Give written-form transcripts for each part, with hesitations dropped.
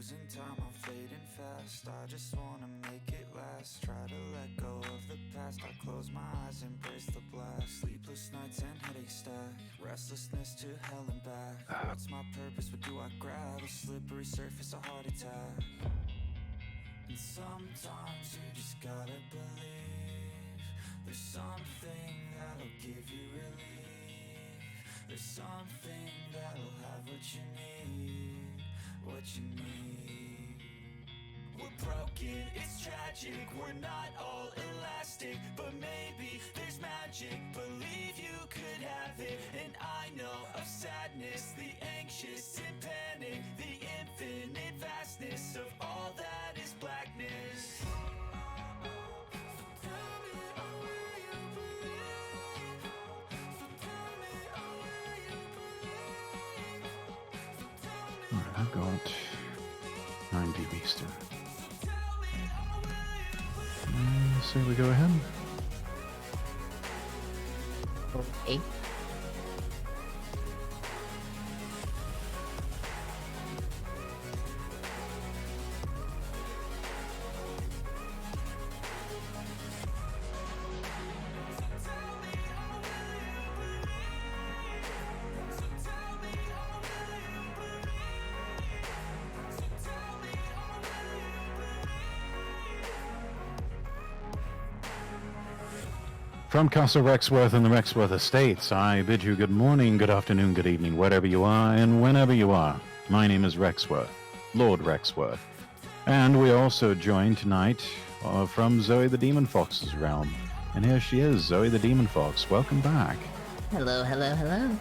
losing time, I'm fading fast. I just wanna make it last. Try to let go of the past. I close my eyes, embrace the blast. Sleepless nights and headaches stack. Restlessness to hell and back. What's my purpose? What do I grab? A slippery surface, a heart attack. And sometimes you just gotta believe there's something that'll give you relief. There's something that'll have what you need, what you need. We're broken, it's tragic, we're not all elastic, but maybe there's magic. Believe you could have it, and I know of sadness, the anxious and panic, the infinite vastness of all that is blackness. Alright, I've got 9 DB still. So we go ahead. Okay. From Castle Rexworth and the Rexworth Estates, I bid you good morning, good afternoon, good evening, wherever you are and whenever you are. My name is Rexworth, Lord Rexworth. And we are also joined tonight from Zoe the Demon Fox's realm. And here she is, Zoe the Demon Fox. Welcome back. Hello, hello, hello.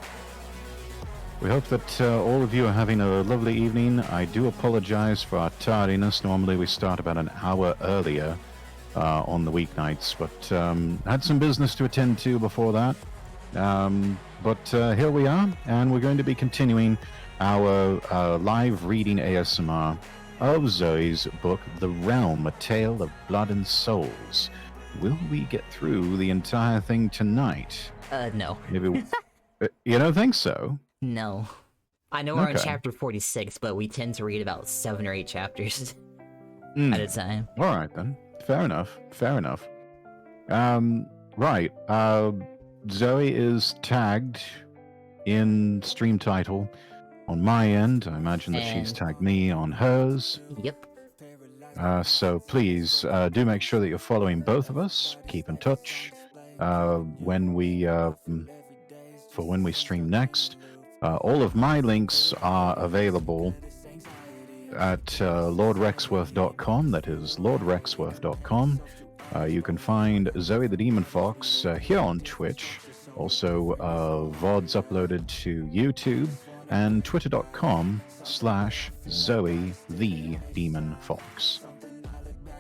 We hope that all of you are having a lovely evening. I do apologize for our tardiness. Normally we start about an hour earlier on the weeknights, but had some business to attend to before that. But here we are, and we're going to be continuing our live reading ASMR of Zoe's book, The Realm, A Tale of Blood and Souls. Will we get through the entire thing tonight? No. Maybe you don't think so? No. I know we're on Okay. chapter 46, but we tend to read about 7 or 8 chapters at a time. All right, then. Fair enough. Fair enough. Right. Zoe is tagged in stream title on my end. I imagine that she's And- tagged me on hers. Yep. So please do make sure that you're following both of us. Keep in touch when we for when we stream next. All of my links are available at lordrexworth.com. That is lordrexworth.com. You can find Zoe the Demon Fox here on Twitch. Also, VODs uploaded to YouTube and twitter.com/Zoe the Demon Fox.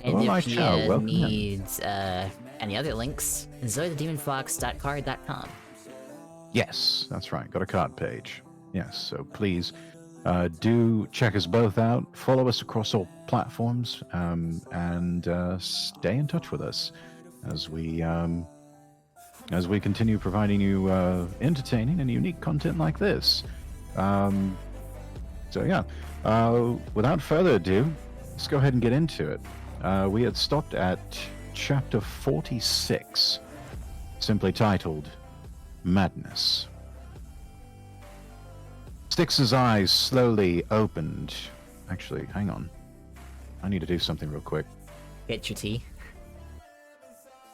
And Hello, my if child. you Welcome in. need any other links, zoethedemonfox.card.com. Yes, that's right. Got a card page. Yes, so please do check us both out. Follow us across all platforms, and stay in touch with us as we continue providing you entertaining and unique content like this. So yeah, without further ado, let's go ahead and get into it. We had stopped at chapter 46, simply titled Madness. Styx's eyes slowly opened. Actually, hang on. I need to do something real quick. Get your tea.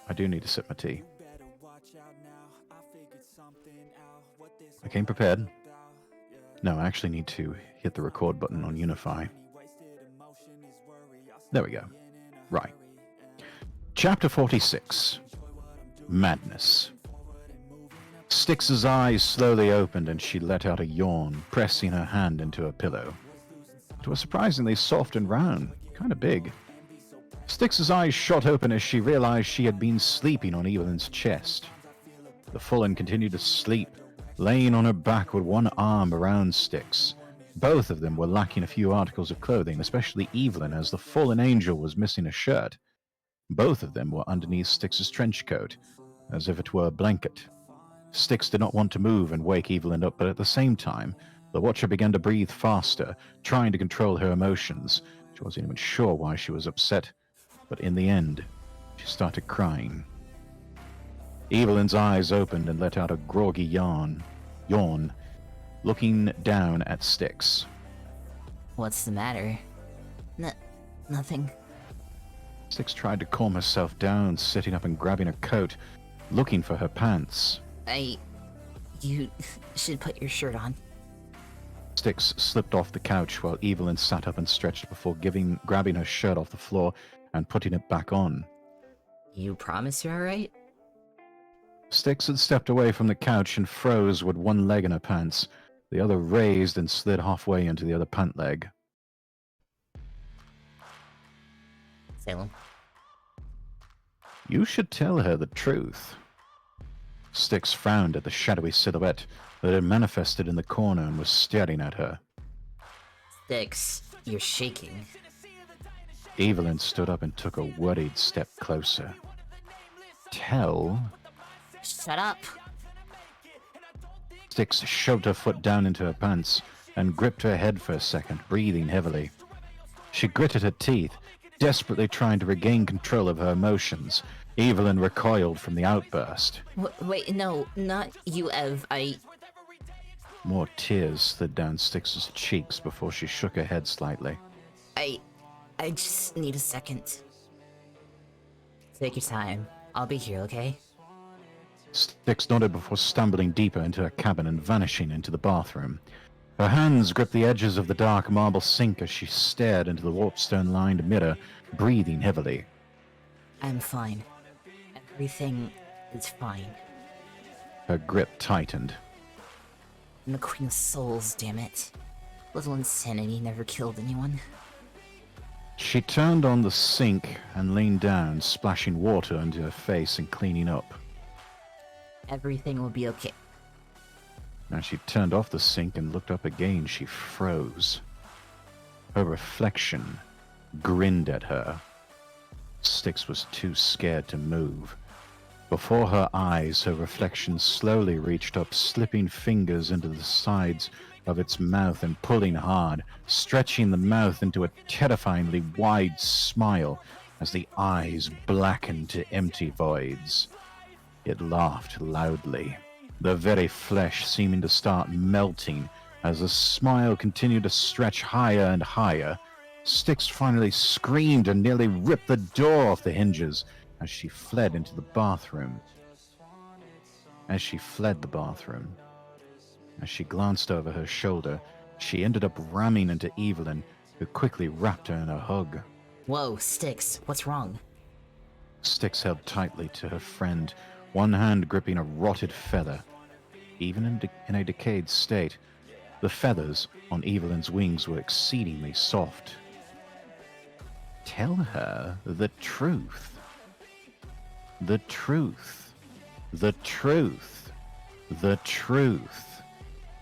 I do need to sip my tea. I came prepared. No, I actually need to hit the record button on Unify. There we go. Right. Chapter 46. Madness. Styx's eyes slowly opened and she let out a yawn, pressing her hand into her pillow. It was surprisingly soft and round, kind of big. Styx's eyes shot open as she realized she had been sleeping on Evelyn's chest. The Fallen continued to sleep, laying on her back with one arm around Styx. Both of them were lacking a few articles of clothing, especially Evelyn, as the Fallen Angel was missing a shirt. Both of them were underneath Styx's trench coat, as if it were a blanket. Styx did not want to move and wake Evelyn up, but at the same time, The Watcher began to breathe faster, trying to control her emotions. She wasn't even sure why she was upset, but in the end, she started crying. Evelyn's eyes opened and let out a groggy yawn, looking down at Styx. What's the matter? Nothing. Styx tried to calm herself down, sitting up and grabbing her coat, looking for her pants. You should put your shirt on. Styx slipped off the couch while Evelyn sat up and stretched before grabbing her shirt off the floor and putting it back on. You promise you're alright? Styx had stepped away from the couch and froze with one leg in her pants, the other raised and slid halfway into the other pant leg. Salem. You should tell her the truth. Styx frowned at the shadowy silhouette that had manifested in the corner and was staring at her. Styx, you're shaking. Evelyn stood up and took a worried step closer. Tell? Shut up! Styx shoved her foot down into her pants and gripped her head for a second, breathing heavily. She gritted her teeth, desperately trying to regain control of her emotions. Evelyn recoiled from the outburst. Wait, no, not you, Ev. More tears slid down Styx's cheeks before she shook her head slightly. I just need a second. Take your time. I'll be here, okay? Styx nodded before stumbling deeper into her cabin and vanishing into the bathroom. Her hands gripped the edges of the dark marble sink as she stared into the warpstone-lined mirror, breathing heavily. I'm fine. Everything is fine. Her grip tightened. I'm the Queen of Souls, damn it. Little insanity never killed anyone. She turned on the sink and leaned down, splashing water into her face and cleaning up. Everything will be okay. As she turned off the sink and looked up again, she froze. Her reflection grinned at her. Styx was too scared to move. Before her eyes, her reflection slowly reached up, slipping fingers into the sides of its mouth and pulling hard, stretching the mouth into a terrifyingly wide smile as the eyes blackened to empty voids. It laughed loudly, the very flesh seeming to start melting as the smile continued to stretch higher and higher. Styx finally screamed and nearly ripped the door off the hinges as she fled into the bathroom. As she glanced over her shoulder, she ended up ramming into Evelyn, who quickly wrapped her in a hug. Whoa, Styx, what's wrong? Styx held tightly to her friend, one hand gripping a rotted feather. Even in a decayed state, the feathers on Evelyn's wings were exceedingly soft. Tell her the truth. The truth. The truth. The truth.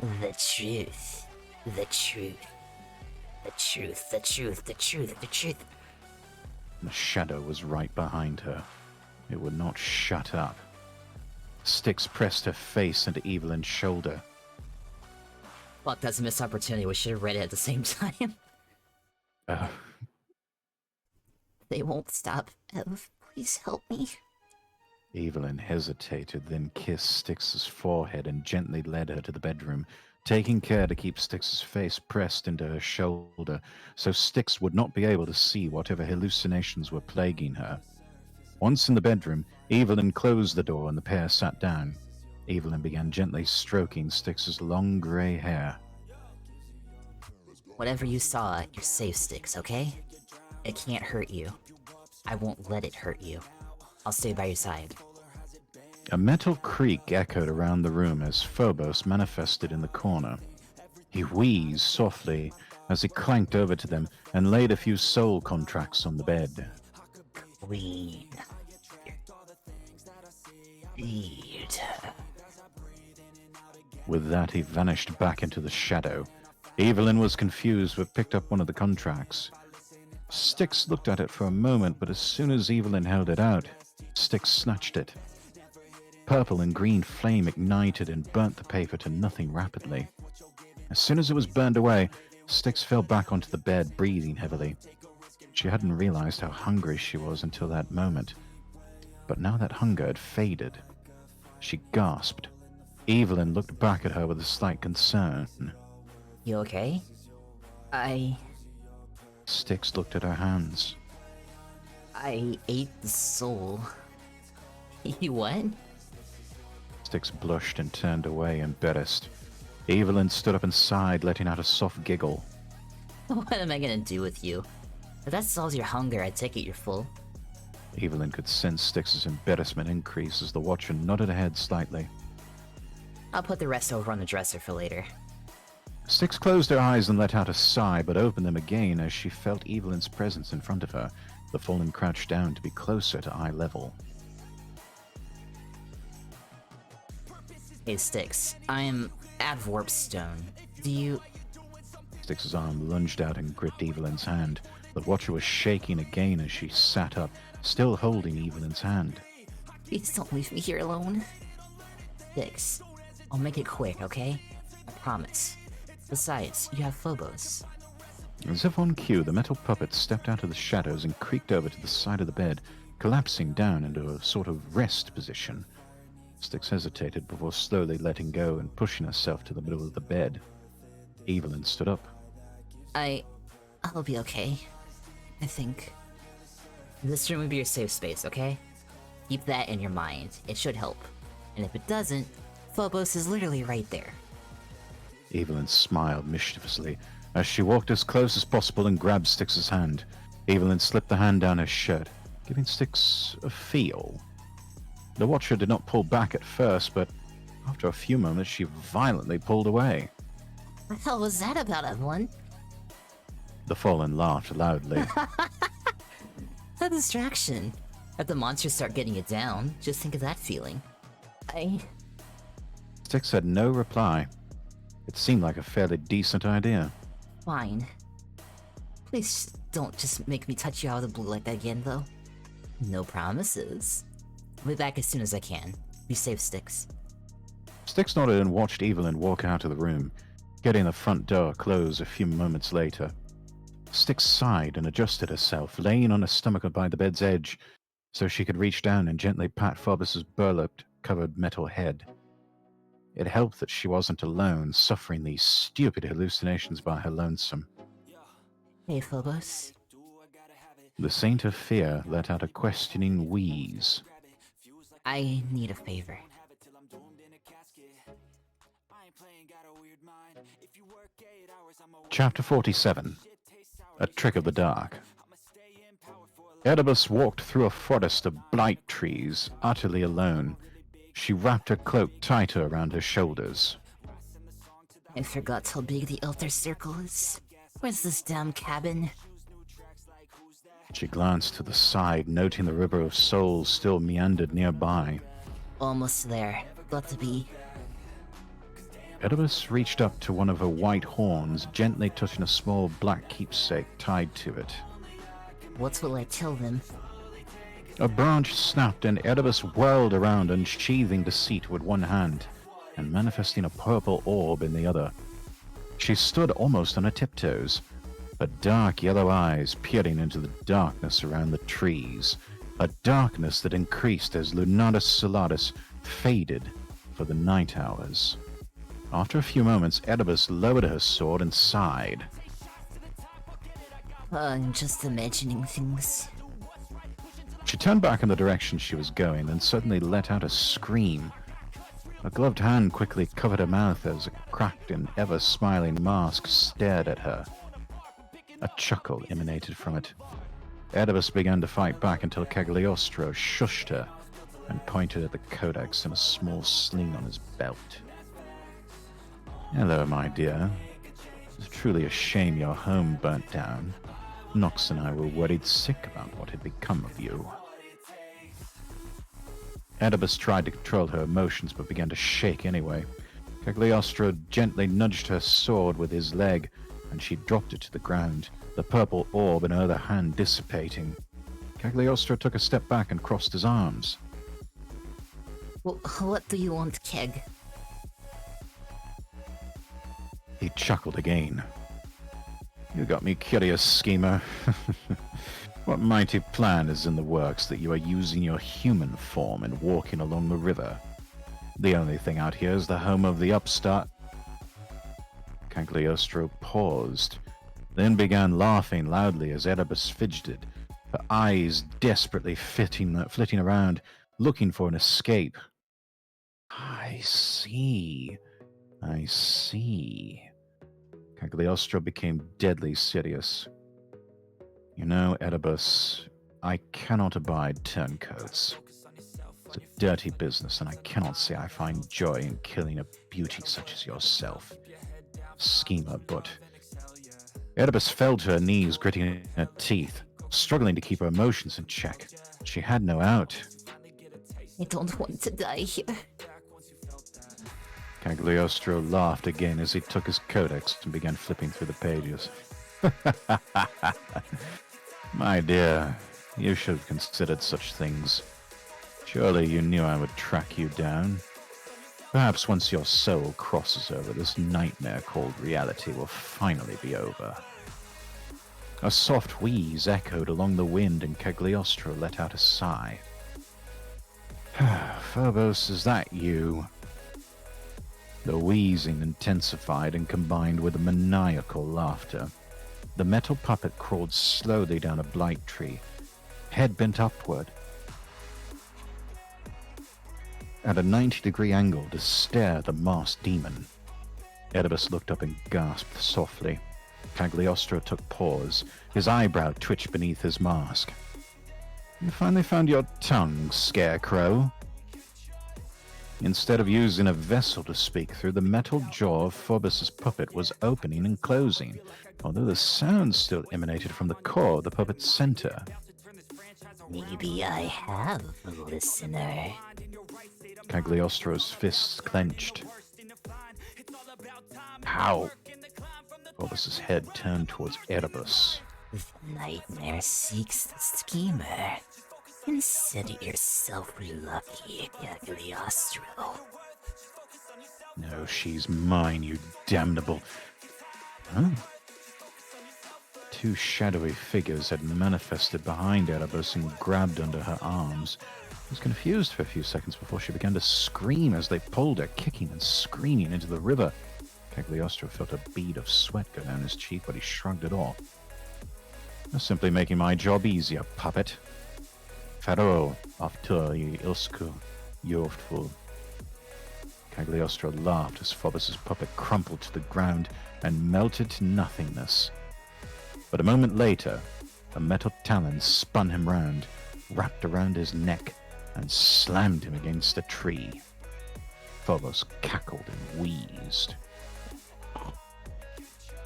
The truth. The truth. The truth. The truth. The truth. The truth. The shadow was right behind her. It would not shut up. Styx pressed her face into Evelyn's shoulder. Fuck, that's a missed opportunity. We should have read it at the same time. They won't stop. Ev, please help me. Evelyn hesitated, then kissed Styx's forehead and gently led her to the bedroom, taking care to keep Styx's face pressed into her shoulder so Styx would not be able to see whatever hallucinations were plaguing her. Once in the bedroom, Evelyn closed the door and the pair sat down. Evelyn began gently stroking Styx's long gray hair. Whatever you saw, you're safe, Styx, okay? It can't hurt you. I won't let it hurt you. I'll stay by your side. A metal creak echoed around the room as Phobos manifested in the corner. He wheezed softly as he clanked over to them and laid a few soul contracts on the bed. Queen. Feed her. With that, he vanished back into the shadow. Evelyn was confused but picked up one of the contracts. Styx looked at it for a moment, but as soon as Evelyn held it out, Styx snatched it. Purple and green flame ignited and burnt the paper to nothing rapidly. As soon as it was burned away, Styx fell back onto the bed, breathing heavily. She hadn't realized how hungry she was until that moment. But now that hunger had faded. She gasped. Evelyn looked back at her with a slight concern. You okay? Styx looked at her hands. I ate the soul. You what? Styx blushed and turned away, embarrassed. Evelyn stood up and sighed, letting out a soft giggle. What am I gonna do with you? If that solves your hunger, I take it you're full. Evelyn could sense Styx's embarrassment increase as the watcher nodded her head slightly. I'll put the rest over on the dresser for later. Styx closed her eyes and let out a sigh, but opened them again as she felt Evelyn's presence in front of her. The fallen crouched down to be closer to eye level. Hey Styx, I'm at Warpstone. Do you... Styx's arm lunged out and gripped Evelyn's hand. The watcher was shaking again as she sat up, still holding Evelyn's hand. Please don't leave me here alone. Styx, I'll make it quick, okay? I promise. Besides, you have Phobos. As if on cue, the metal puppet stepped out of the shadows and creaked over to the side of the bed, collapsing down into a sort of rest position. Styx hesitated before slowly letting go and pushing herself to the middle of the bed. Evelyn stood up. I'll be okay. I think. This room will be your safe space, okay? Keep that in your mind. It should help. And if it doesn't, Phobos is literally right there. Evelyn smiled mischievously as she walked as close as possible and grabbed Styx's hand. Evelyn slipped the hand down her shirt, giving Styx a feel. The watcher did not pull back at first, but after a few moments she violently pulled away. What the hell was that about, Evelyn? The fallen laughed loudly. A distraction. If the monsters start getting it down, just think of that feeling. Styx had no reply. It seemed like a fairly decent idea. Fine. Please don't just make me touch you out of the blue like that again, though. No promises. I'll be back as soon as I can. Be safe, Styx. Styx nodded and watched Evelyn walk out of the room, getting the front door closed a few moments later. Styx sighed and adjusted herself, laying on her stomach by the bed's edge, so she could reach down and gently pat Phobos's burlap covered metal head. It helped that she wasn't alone, suffering these stupid hallucinations by her lonesome. Hey, Phobos. The Saint of Fear let out a questioning wheeze. I need a favor. Chapter 47. A Trick of the Dark. Oedipus walked through a forest of blight trees, utterly alone. She wrapped her cloak tighter around her shoulders. I forgot how big the Elder Circle is. Where's this damn cabin? She glanced to the side, noting the river of souls still meandered nearby. Almost there. Got to be. Oedipus reached up to one of her white horns, gently touching a small black keepsake tied to it. What will I tell them? A branch snapped and Oedipus whirled around, unsheathing the seat with one hand and manifesting a purple orb in the other. She stood almost on her tiptoes, her dark yellow eyes peering into the darkness around the trees, a darkness that increased as Lunatus Solaris faded for the night hours. After a few moments, Oedipus lowered her sword and sighed. I'm just imagining things. She turned back in the direction she was going, then suddenly let out a scream. A gloved hand quickly covered her mouth as a cracked and ever-smiling mask stared at her. A chuckle emanated from it. Oedipus began to fight back until Cagliostro shushed her and pointed at the codex in a small sling on his belt. Hello, my dear. It's truly a shame your home burnt down. Nox and I were worried sick about what had become of you. Oedipus tried to control her emotions, but began to shake anyway. Cagliostro gently nudged her sword with his leg, and she dropped it to the ground, the purple orb in her other hand dissipating. Cagliostro took a step back and crossed his arms. What do you want, Keg? He chuckled again. You got me curious, schemer. What mighty plan is in the works that you are using your human form and walking along the river? The only thing out here is the home of the upstart. Cagliostro paused, then began laughing loudly as Erebus fidgeted, her eyes desperately flitting around, looking for an escape. I see. I see. Cagliostro became deadly serious. You know, Oedipus, I cannot abide turncoats. It's a dirty business, and I cannot say I find joy in killing a beauty such as yourself. Schemer, but... Oedipus fell to her knees, gritting her teeth, struggling to keep her emotions in check. She had no out. I don't want to die here. Cagliostro laughed again as he took his codex and began flipping through the pages. My dear, you should have considered such things. Surely you knew I would track you down. Perhaps once your soul crosses over, this nightmare called reality will finally be over. A soft wheeze echoed along the wind, and Cagliostro let out a sigh. Phobos, is that you? The wheezing intensified and combined with a maniacal laughter. The metal puppet crawled slowly down a blight tree, head bent upward, at a 90-degree angle to stare at the masked demon. Oedipus looked up and gasped softly. Cagliostro took pause. His eyebrow twitched beneath his mask. You finally found your tongue, Scarecrow. Instead of using a vessel to speak through, the metal jaw of Phobos's puppet was opening and closing, although the sound still emanated from the core of the puppet's center. Maybe I have a listener. Cagliostro's fists clenched. How? Phobos's head turned towards Oedipus. The nightmare seeks the schemer. Consider yourself lucky, Cagliostro. No, she's mine, you damnable... Huh? Two shadowy figures had manifested behind Oedipus and grabbed under her arms. She was confused for a few seconds before she began to scream as they pulled her, kicking and screaming into the river. Cagliostro felt a bead of sweat go down his cheek, but he shrugged it off. You're simply making my job easier, puppet. Faro, after you ilsku, youthful. Cagliostro laughed as Phobos's puppet crumpled to the ground and melted to nothingness. But a moment later, a metal talon spun him round, wrapped around his neck, and slammed him against a tree. Phobos cackled and wheezed.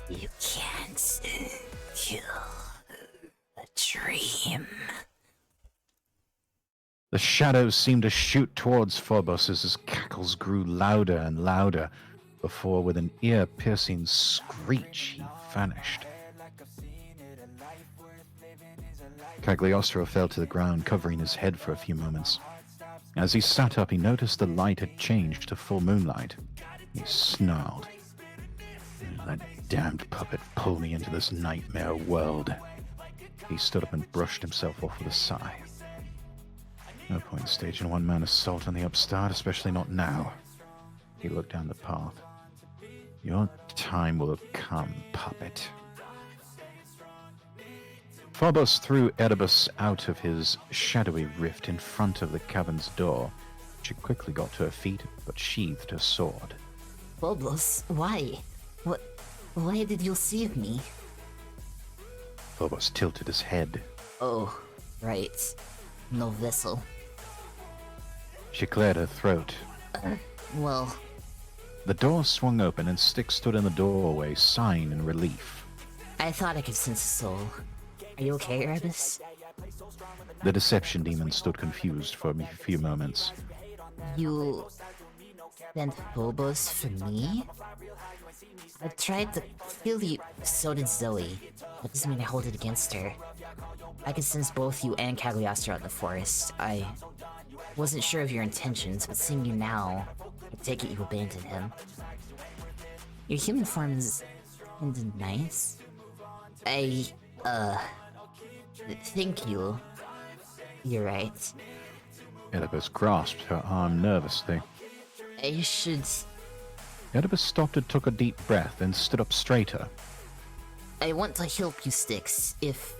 You can't kill a dream. The shadows seemed to shoot towards Phobos as his cackles grew louder and louder, before with an ear-piercing screech he vanished. Cagliostro fell to the ground, covering his head for a few moments. As he sat up, he noticed the light had changed to full moonlight. He snarled. That damned puppet pulled me into this nightmare world. He stood up and brushed himself off with a sigh. No point staging a one-man assault on the upstart, especially not now. He looked down the path. Your time will come, puppet. Phobos threw Oedipus out of his shadowy rift in front of the cavern's door. She quickly got to her feet, but sheathed her sword. Phobos, why? Why did you save me? Phobos tilted his head. Oh, right. No vessel. She cleared her throat. Well... The door swung open and Styx stood in the doorway, sighing in relief. I thought I could sense a soul. Are you okay, Erebus? The deception demon stood confused for a few moments. You... sent Phobos for me? I tried to kill you, so did Zoe. That doesn't mean I hold it against her. I could sense both you and Cagliostro out in the forest. I wasn't sure of your intentions, but seeing you now, I take it you abandoned him. Your human form is kinda nice. Thank you. You're right. Oedipus grasped her arm nervously. I should... Oedipus stopped and took a deep breath, then stood up straighter. I want to help you, Styx, if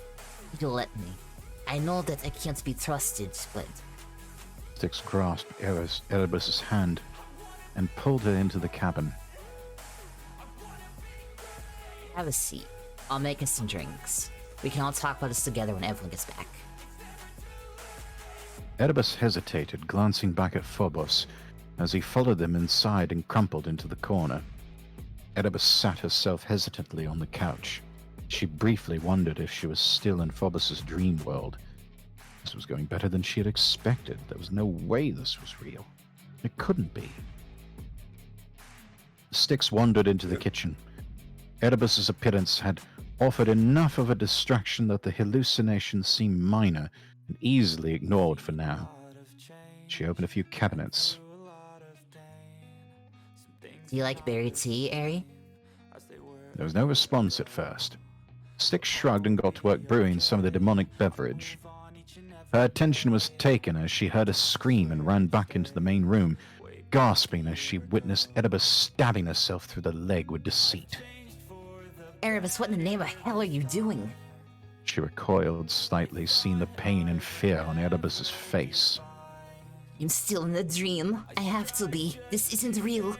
you'll let me. I know that I can't be trusted, but... Styx grasped Oedipus's hand and pulled her into the cabin. Have a seat. I'll make us some drinks. We can all talk about this together when Evelyn gets back. Oedipus hesitated, glancing back at Phobos as he followed them inside and crumpled into the corner. Oedipus sat herself hesitantly on the couch. She briefly wondered if she was still in Phobos's dream world. This was going better than she had expected. There was no way this was real. It couldn't be. Styx wandered into the kitchen. Oedipus's appearance had offered enough of a distraction that the hallucination seemed minor and easily ignored for now. She opened a few cabinets. Do you like berry tea, Ari? There was no response at first. Styx shrugged and got to work brewing some of the demonic beverage. Her attention was taken as she heard a scream and ran back into the main room, gasping as she witnessed Oedipus stabbing herself through the leg with deceit. Erebus, what in the name of hell are you doing? She recoiled slightly, seeing the pain and fear on Oedipus's face. I'm still in a dream. I have to be. This isn't real.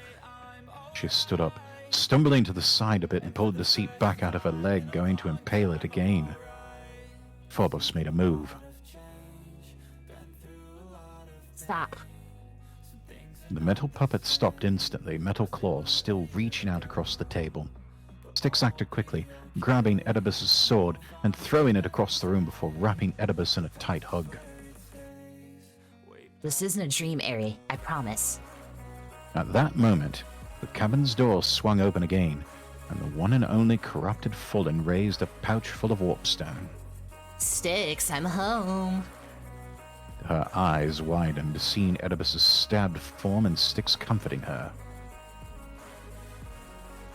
She stood up, stumbling to the side a bit and pulled the seat back out of her leg, going to impale it again. Phobos made a move. Stop. The metal puppet stopped instantly, metal claws still reaching out across the table. Styx acted quickly, grabbing Oedipus's sword and throwing it across the room before wrapping Oedipus in a tight hug. This isn't a dream, Ari. I promise. At that moment, the cabin's door swung open again, and the one and only corrupted Fallen raised a pouch full of warpstone. Styx, I'm home. Her eyes widened, seeing Oedipus's stabbed form and Styx comforting her.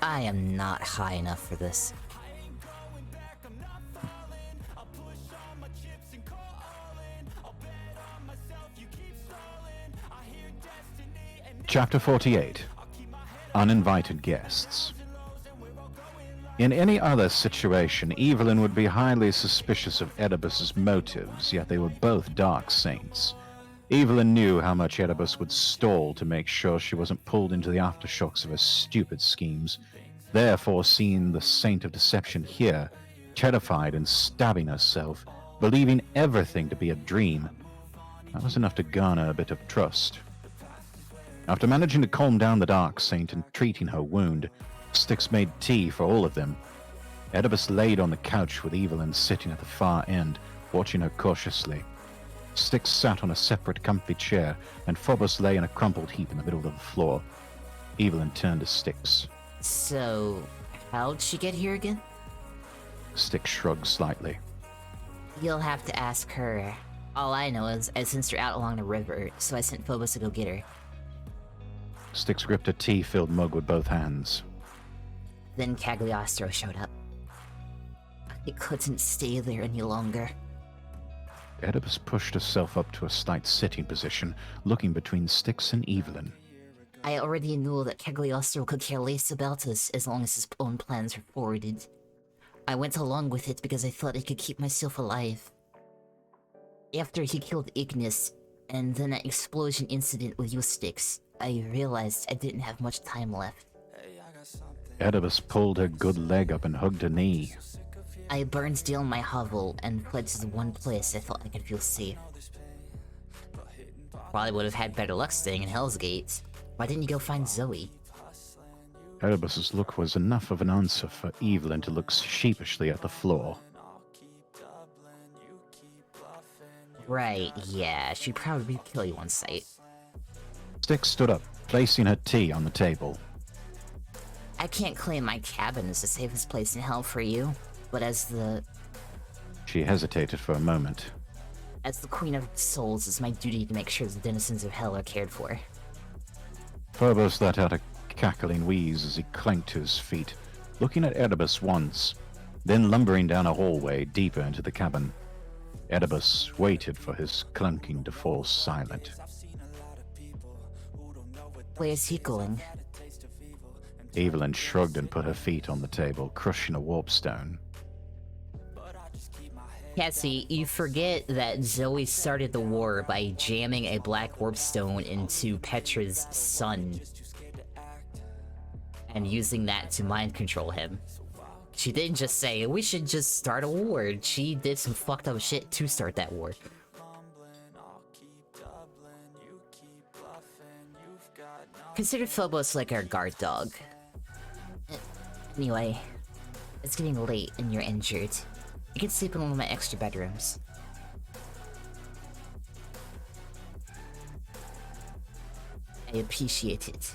I am not high enough for this. Chapter 48. Uninvited Guests. In any other situation, Evelyn would be highly suspicious of Oedipus's motives, yet they were both dark saints. Evelyn knew how much Oedipus would stall to make sure she wasn't pulled into the aftershocks of her stupid schemes. Therefore, seeing the Saint of Deception here, terrified and stabbing herself, believing everything to be a dream, that was enough to garner a bit of trust. After managing to calm down the Dark Saint and treating her wound, Styx made tea for all of them. Oedipus laid on the couch with Evelyn sitting at the far end, watching her cautiously. Styx sat on a separate comfy chair, and Phobos lay in a crumpled heap in the middle of the floor. Evelyn turned to Styx. So, how'd she get here again? Styx shrugged slightly. You'll have to ask her. All I know is I sensed her out along the river, so I sent Phobos to go get her. Styx gripped a tea-filled mug with both hands. Then Cagliostro showed up. I couldn't stay there any longer. Oedipus pushed herself up to a slight sitting position, looking between Styx and Evelyn. I already knew that Cagliostro could care less about us as long as his own plans were forwarded. I went along with it because I thought I could keep myself alive. After he killed Ignis, and then that explosion incident with you, Styx, I realized I didn't have much time left. Oedipus pulled her good leg up and hugged her knee. I burned down my hovel and fled to the one place I thought I could feel safe. Probably would have had better luck staying in Hell's Gate. Why didn't you go find Zoe? Oedipus's look was enough of an answer for Evelyn to look sheepishly at the floor. Right, yeah, she'd probably kill you on sight. Styx stood up, placing her tea on the table. I can't claim my cabin is the safest place in hell for you, but as the She hesitated for a moment. Queen of Souls, it's my duty to make sure the denizens of hell are cared for. Phobos let out a cackling wheeze as he clanked to his feet, looking at Oedipus once, then lumbering down a hallway deeper into the cabin. Oedipus waited for his clunking to fall silent. Where's he going? Evelyn shrugged and put her feet on the table, crushing a warp stone. Cassie, you forget that Zoe started the war by jamming a black warp stone into Petra's son and using that to mind control him. She didn't just say, we should just start a war. She did some fucked up shit to start that war. Consider Phobos like our guard dog. Anyway, it's getting late and you're injured. You can sleep in one of my extra bedrooms. I appreciate it.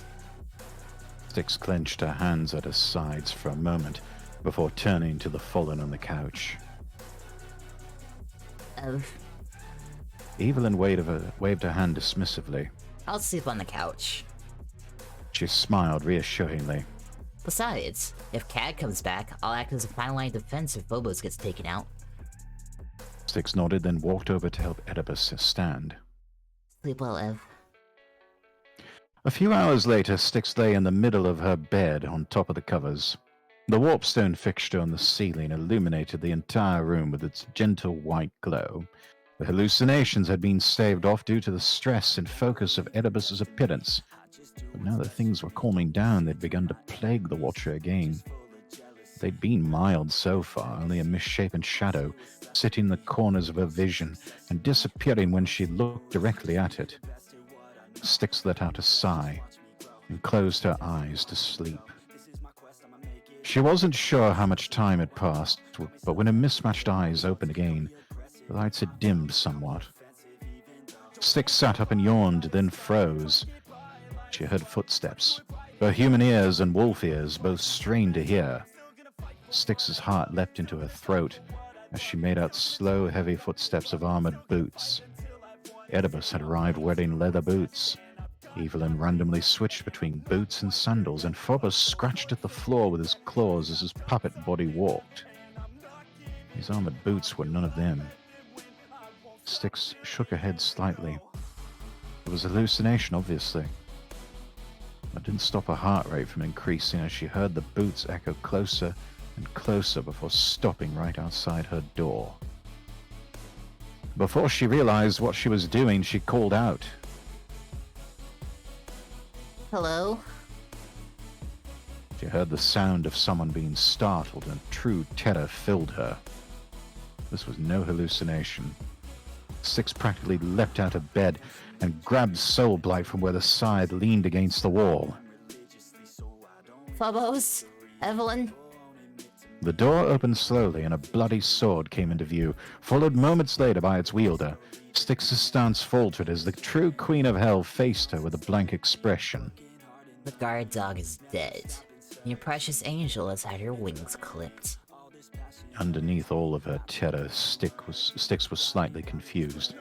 Styx clenched her hands at her sides for a moment before turning to the fallen on the couch. Evelyn waved her hand dismissively. I'll sleep on the couch. She smiled reassuringly. Besides, if Cad comes back, I'll act as a final line of defense if Phobos gets taken out. Styx nodded, then walked over to help Oedipus stand. Sleep well, Ev. A few hours later, Styx lay in the middle of her bed on top of the covers. The warpstone fixture on the ceiling illuminated the entire room with its gentle white glow. The hallucinations had been staved off due to the stress and focus of Oedipus's appearance. But now that things were calming down, they'd begun to plague the Watcher again. They'd been mild so far, only a misshapen shadow sitting in the corners of her vision and disappearing when she looked directly at it. Styx let out a sigh and closed her eyes to sleep. She wasn't sure how much time had passed, but when her mismatched eyes opened again, the lights had dimmed somewhat. Styx sat up and yawned, then froze. She heard footsteps. Her human ears and wolf ears both strained to hear. Styx's heart leapt into her throat as she made out slow, heavy footsteps of armored boots. Oedipus had arrived wearing leather boots. Evelyn randomly switched between boots and sandals, and Phobos scratched at the floor with his claws as his puppet body walked. These armored boots were none of them. Styx shook her head slightly. It was a hallucination, obviously. It didn't stop her heart rate from increasing as she heard the boots echo closer and closer before stopping right outside her door. Before she realized what she was doing, she called out. Hello? She heard the sound of someone being startled, and true terror filled her. This was no hallucination. Styx practically leapt out of bed and grabbed Soulblight from where the scythe leaned against the wall. Phobos? Evelyn? The door opened slowly and a bloody sword came into view, followed moments later by its wielder. Styx's stance faltered as the true Queen of Hell faced her with a blank expression. The guard dog is dead. Your precious angel has had her wings clipped. Underneath all of her terror, Styx was slightly confused.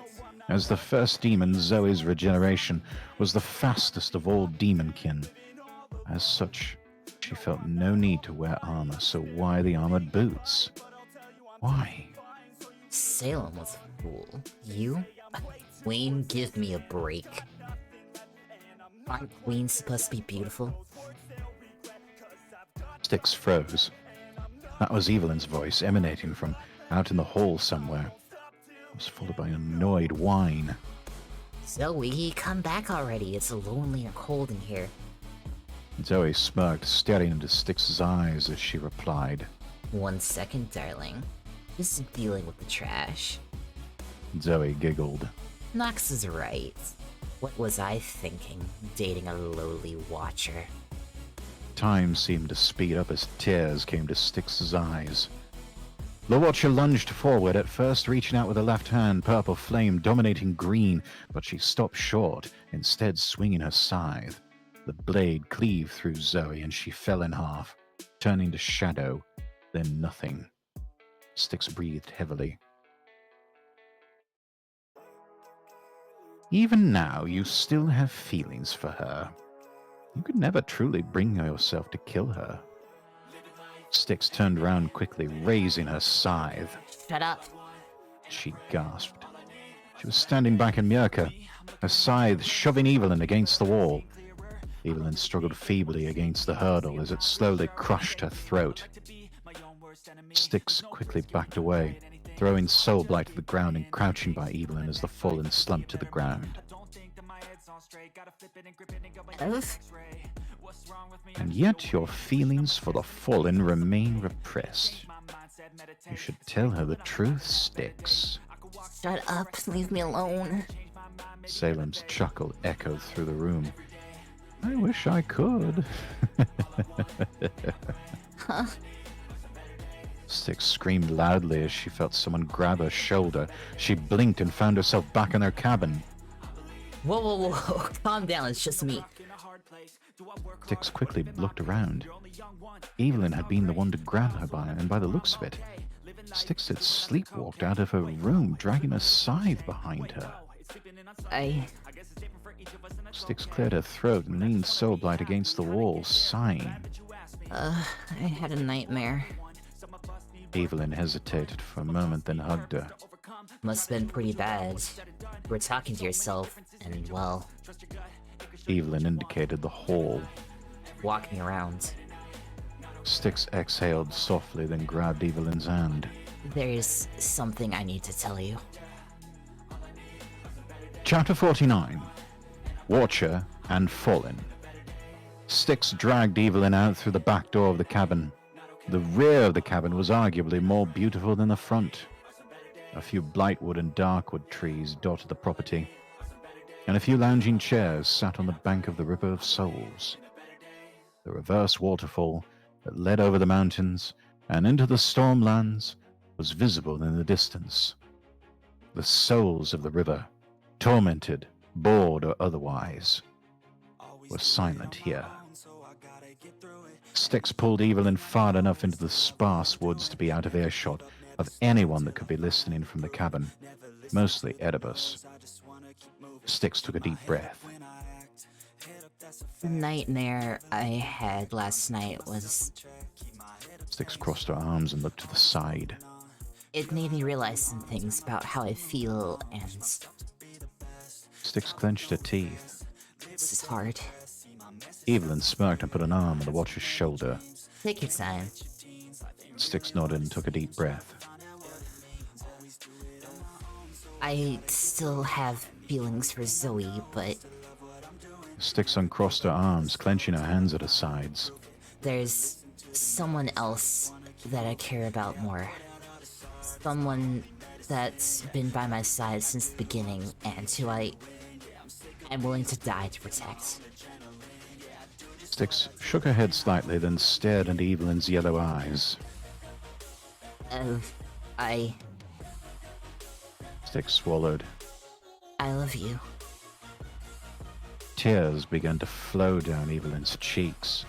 As the first demon, Zoe's regeneration was the fastest of all demonkin. As such, she felt no need to wear armor, so why the armored boots? Why? Salem was a fool. You? Queen, give me a break. Aren't queens supposed to be beautiful? Styx froze. That was Evelyn's voice emanating from out in the hall somewhere. It was followed by an annoyed whine. Zoe, come back already. It's lonely and cold in here. Zoe smirked, staring into Styx's eyes as she replied. 1 second, darling. Just dealing with the trash. Zoe giggled. Nox is right. What was I thinking, dating a lowly watcher? Time seemed to speed up as tears came to Styx's eyes. The Watcher lunged forward, at first reaching out with her left hand, purple flame dominating green, but she stopped short, instead swinging her scythe. The blade cleaved through Zoe and she fell in half, turning to shadow, then nothing. Styx breathed heavily. Even now, you still have feelings for her. You could never truly bring yourself to kill her. Styx turned round quickly, raising her scythe. Shut up. She gasped. She was standing back in Mirka, her scythe shoving Evelyn against the wall. Evelyn struggled feebly against the hurdle as it slowly crushed her throat. Styx quickly backed away, throwing Soulblight to the ground and crouching by Evelyn as the fallen slumped to the ground. Ev? And yet your feelings for the fallen remain repressed. You should tell her the truth, Styx. Shut up. Leave me alone. Salem's chuckle echoed through the room. I wish I could. Huh? Styx screamed loudly as she felt someone grab her shoulder. She blinked and found herself back in her cabin. Whoa, whoa, whoa. Calm down. It's just me. Styx quickly looked around. Evelyn had been the one to grab her and by the looks of it, Styx had sleepwalked out of her room, dragging a scythe behind her. Styx cleared her throat and leaned Soulblight against the wall, sighing. I had a nightmare. Evelyn hesitated for a moment, then hugged her. Must have been pretty bad. You were talking to yourself, and well, Evelyn indicated the hall. walking around. Styx exhaled softly, then grabbed Evelyn's hand. There's something I need to tell you. Chapter 49. Watcher and Fallen. Styx dragged Evelyn out through the back door of the cabin. The rear of the cabin was arguably more beautiful than the front. A few blightwood and darkwood trees dotted the property, and a few lounging chairs sat on the bank of the River of Souls. The reverse waterfall that led over the mountains and into the Stormlands was visible in the distance. The souls of the river, tormented, bored, or otherwise, were silent here. Styx pulled Evelyn far enough into the sparse woods to be out of earshot of anyone that could be listening from the cabin, mostly Oedipus. Styx took a deep breath. The nightmare I had last night was... Styx crossed her arms and looked to the side. It made me realize some things about how I feel, and... Styx clenched her teeth. This is hard. Evelyn smirked and put an arm on the Watcher's shoulder. Take your time. Styx nodded and took a deep breath. I still have feelings for Zoe, but Styx uncrossed her arms, clenching her hands at her sides. there's someone else that I care about more. Someone that's been by my side since the beginning, and who I'm willing to die to protect. Styx shook her head slightly, then stared into Evelyn's yellow eyes. Styx swallowed. I love you. Tears began to flow down Evelyn's cheeks,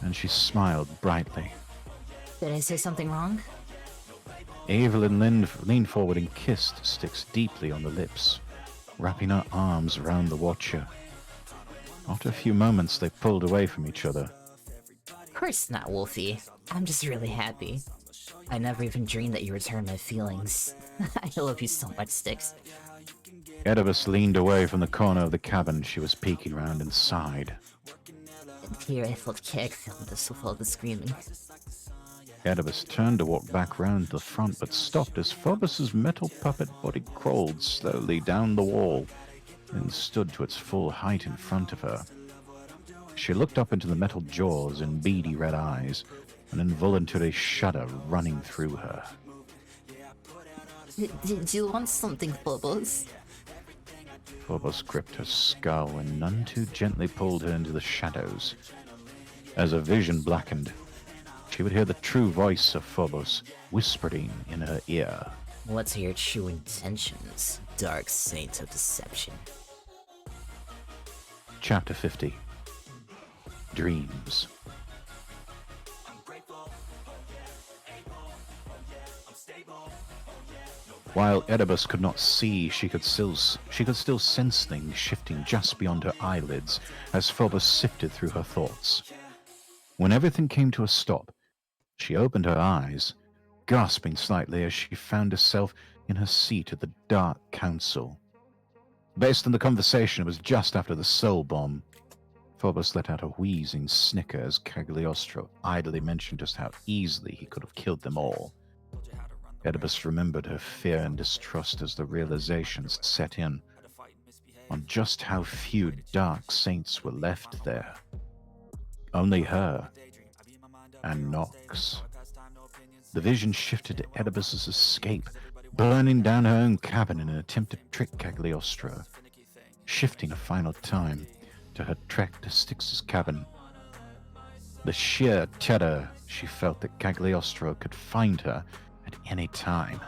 and she smiled brightly. Did I say something wrong? Evelyn leaned forward and kissed Styx deeply on the lips, wrapping her arms around the Watcher. After a few moments, they pulled away from each other. Of course not, Wolfie. I'm just really happy. I never even dreamed that you returned my feelings. I love you so much, Styx. Oedipus leaned away from the corner of the cabin she was peeking round and sighed. And here I felt Keg filmed this with all the screaming. Oedipus turned to walk back round to the front, but stopped as Phobos's metal puppet body crawled slowly down the wall and stood to its full height in front of her. She looked up into the metal jaws and beady red eyes, an involuntary shudder running through her. Did you want something, Phobos? Phobos gripped her skull and none too gently pulled her into the shadows. As her vision blackened, she would hear the true voice of Phobos whispering in her ear. What are your true intentions, dark saint of deception? Chapter 50. Dreams. While Oedipus could not see, she could still sense things shifting just beyond her eyelids as Phobos sifted through her thoughts. When everything came to a stop, she opened her eyes, gasping slightly as she found herself in her seat at the Dark Council. Based on the conversation, it was just after the soul bomb. Phobos let out a wheezing snicker as Cagliostro idly mentioned just how easily he could have killed them all. Oedipus remembered her fear and distrust as the realizations set in on just how few dark saints were left there. Only her and Nox. The vision shifted to Oedipus's escape, burning down her own cabin in an attempt to trick Cagliostro, shifting a final time to her trek to Styx's cabin. The sheer terror she felt that Cagliostro could find her at any time.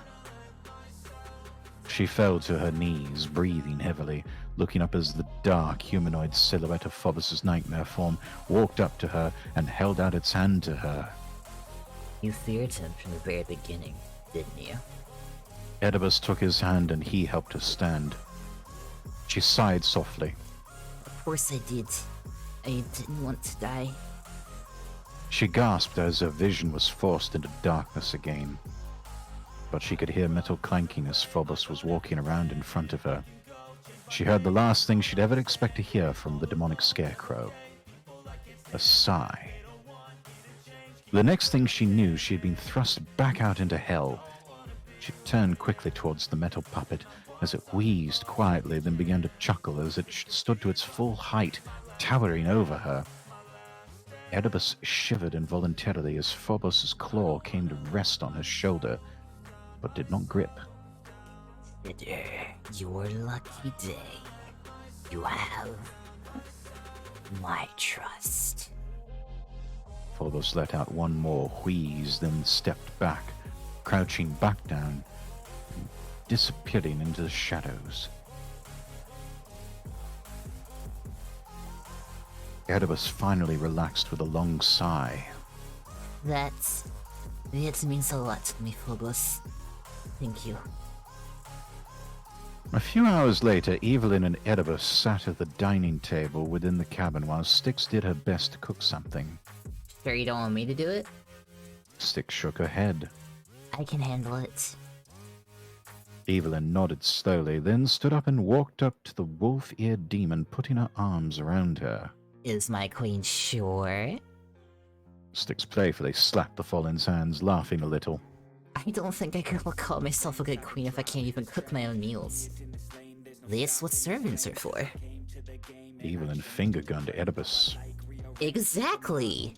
She fell to her knees, breathing heavily, looking up as the dark humanoid silhouette of Phobos' nightmare form walked up to her and held out its hand to her. You feared him from the very beginning, didn't you? Oedipus took his hand and he helped her stand. She sighed softly. Of course I did. I didn't want to die. She gasped as her vision was forced into darkness again. But she could hear metal clanking as Phobos was walking around in front of her. She heard the last thing she'd ever expect to hear from the demonic scarecrow. A sigh. The next thing she knew, she had been thrust back out into hell. She turned quickly towards the metal puppet as it wheezed quietly, then began to chuckle as it stood to its full height, towering over her. Oedipus shivered involuntarily as Phobos' claw came to rest on his shoulder, but did not grip. Consider your lucky day. You have my trust. Phobos let out one more wheeze, then stepped back, crouching back down, and disappearing into the shadows. Oedipus finally relaxed with a long sigh. That means a lot to me, Phobos. Thank you. A few hours later, Evelyn and Oedipus sat at the dining table within the cabin while Styx did her best to cook something. Sure you don't want me to do it? Styx shook her head. I can handle it. Evelyn nodded slowly, then stood up and walked up to the wolf-eared demon, putting her arms around her. Is my queen sure? Styx playfully slapped the fallen's hands, laughing a little. I don't think I could call myself a good queen if I can't even cook my own meals. This what servants are for. Evelyn finger-gunned Oedipus. Exactly!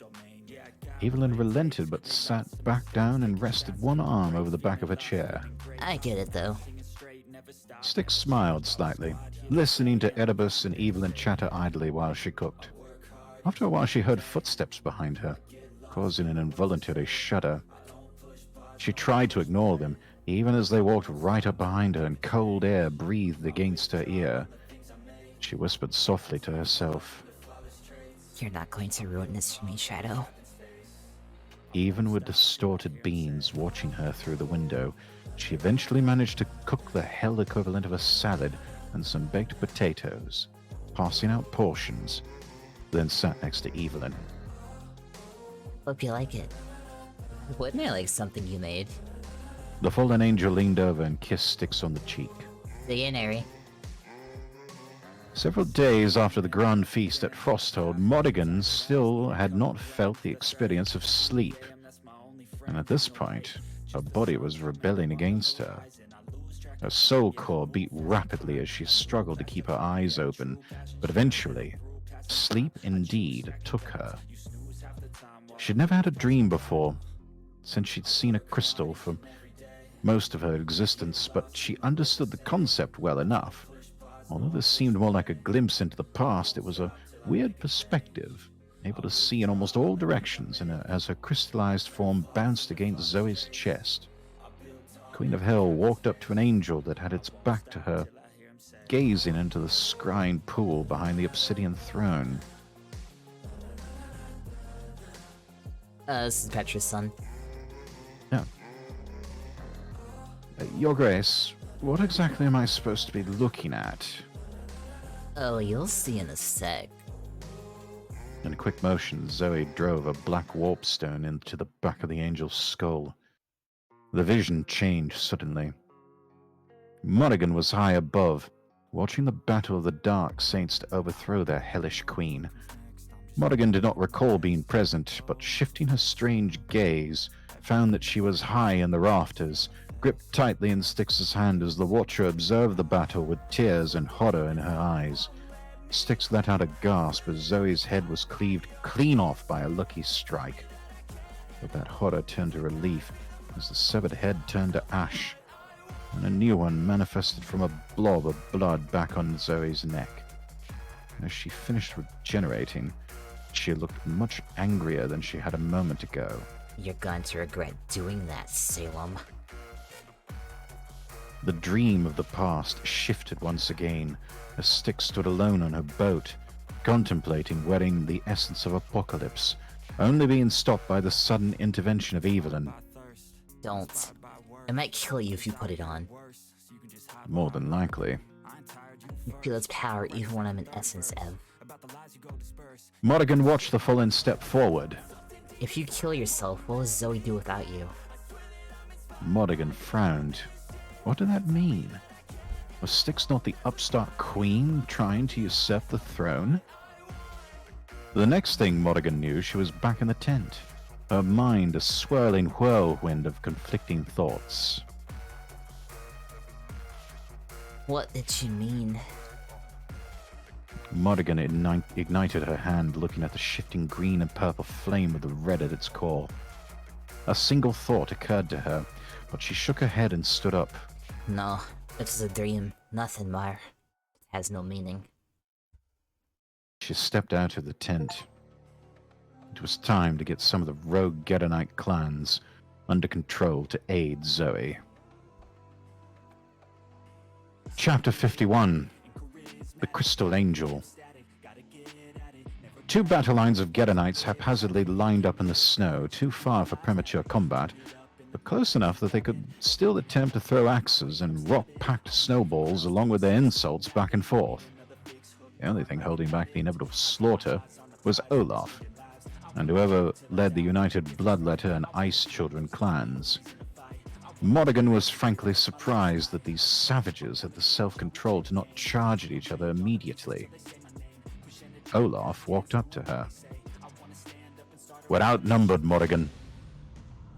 Evelyn relented but sat back down and rested one arm over the back of a chair. I get it, though. Styx smiled slightly, listening to Oedipus and Evelyn chatter idly while she cooked. After a while, she heard footsteps behind her, causing an involuntary shudder. She tried to ignore them, even as they walked right up behind her and cold air breathed against her ear. She whispered softly to herself. You're not going to ruin this for me, Shadow. Even with distorted beams watching her through the window, she eventually managed to cook the hell equivalent of a salad and some baked potatoes, passing out portions, then sat next to Evelyn. Hope you like it. Wouldn't I like something you made? The fallen angel leaned over and kissed Styx on the cheek. Dig in, Harry. Several days after the grand feast at Frosthold, Modigan still had not felt the experience of sleep. And at this point, her body was rebelling against her. Her soul core beat rapidly as she struggled to keep her eyes open, but eventually, sleep indeed took her. She'd never had a dream before, since she'd seen a crystal for most of her existence, but she understood the concept well enough. Although this seemed more like a glimpse into the past, it was a weird perspective, able to see in almost all directions as her crystallized form bounced against Zoe's chest. Queen of Hell walked up to an angel that had its back to her, gazing into the scrying pool behind the obsidian throne. This is Petra's son. Yeah. Your Grace, what exactly am I supposed to be looking at? Oh, you'll see in a sec. In a quick motion, Zoe drove a black warpstone into the back of the angel's skull. The vision changed suddenly. Monaghan was high above, watching the battle of the Dark Saints to overthrow their hellish queen. Monaghan did not recall being present, but shifting her strange gaze, found that she was high in the rafters, gripped tightly in Styx's hand as the watcher observed the battle with tears and horror in her eyes. Styx let out a gasp as Zoe's head was cleaved clean off by a lucky strike. But that horror turned to relief as the severed head turned to ash, and a new one manifested from a blob of blood back on Zoe's neck. As she finished regenerating, she looked much angrier than she had a moment ago. You're going to regret doing that, Salem. The dream of the past shifted once again as Styx stood alone on her boat, contemplating wearing the essence of apocalypse, only being stopped by the sudden intervention of Evelyn. Don't. It might kill you if you put it on. More than likely. You feel its power even when I'm in essence, Ev. Monaghan watched the fallen step forward. If you kill yourself, what will Zoe do without you? Monaghan frowned. What did that mean? Was Styx not the upstart queen trying to usurp the throne? The next thing Monaghan knew, she was back in the tent, her mind a swirling whirlwind of conflicting thoughts. What did she mean? Monaghan ignited her hand, looking at the shifting green and purple flame with the red at its core. A single thought occurred to her, but she shook her head and stood up. No, it's a dream. Nothing more. It has no meaning. She stepped out of the tent. It was time to get some of the rogue Gedonite clans under control to aid Zoe. Chapter 51. The Crystal Angel. Two battle lines of Gedonites haphazardly lined up in the snow, too far for premature combat, but close enough that they could still attempt to throw axes and rock-packed snowballs along with their insults back and forth. The only thing holding back the inevitable slaughter was Olaf, and whoever led the United Bloodletter and Ice Children clans. Monaghan was frankly surprised that these savages had the self-control to not charge at each other immediately. Olaf walked up to her. "We're outnumbered, Monaghan."